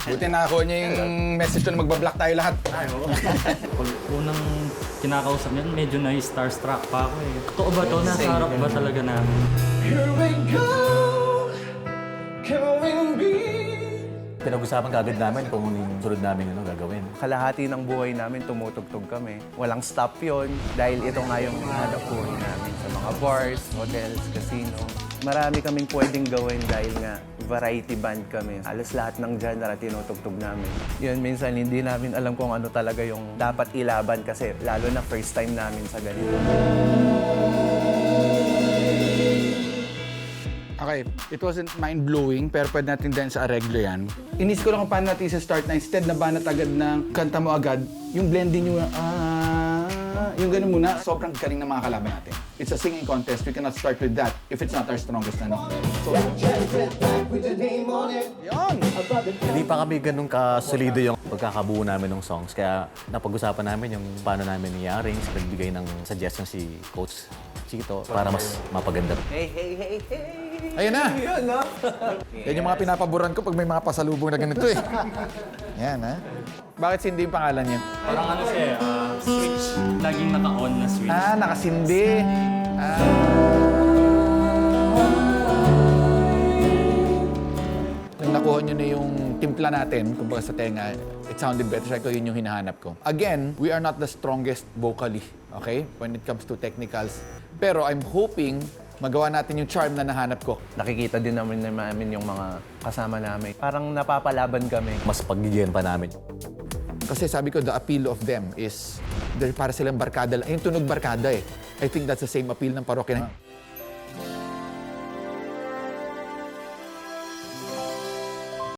Buti nakakuha niya yung message ko na magbablock tayo lahat. Pag unang kinakausap niya, medyo na-starstruck pa ako eh. Totoo ba to? Nasa harap ba talaga namin? Pinag-usapan kagad namin kung sunod namin gagawin. Kalahati ng buhay namin tumutugtog kami. Walang stop yon dahil ito nga yung hanap buhay namin sa mga bars, hotels, casino. Marami kaming pwedeng gawin dahil nga variety band kami. Halos lahat ng genre tinutugtog namin. Yun, minsan hindi namin alam kung ano talaga yung dapat ilaban kasi lalo na first time namin sa ganito. Okay, it wasn't mind-blowing, pero pwede natin din sa areglo yan. Inis ko lang kung paano natin start na instead na banat agad ng kanta mo agad, yung blending yung yung ganun muna, sobrang galing ng mga kalaban natin. It's a singing contest, we cannot start with that if it's not our strongest ano. So, yun! Hindi pa kami ganun kasolido yung pagkakabuo namin ng songs. Kaya napag-usapan namin yung paano namin i-arrange, nagbigay ng suggestion si Coach Chito para mas mapaganda. Hey, hey, hey, hey! Ayun na! Yun, no? Yan yung mga pinapaboran ko pag may mga pasalubong na ganito eh. Yan ha. Bakit Cindy yung pangalan niya? Parang ano siya eh, switch. Laging naka-on na switch. Ah, nakasindi. Nung nakuha nyo na yung timpla natin, kumbaga sa tenga, it sounded better. Sabi ko, yun yung hinahanap ko. Again, we are not the strongest vocally, okay? When it comes to technicals. Pero I'm hoping magawa natin yung charm na nahanap ko. Nakikita din namin yung mga kasama namin. Parang napapalaban kami. Mas pagbigyan pa namin. Kasi sabi ko, the appeal of them is, para silang barkada. Yung tunog barkada eh. I think that's the same appeal ng parokya na.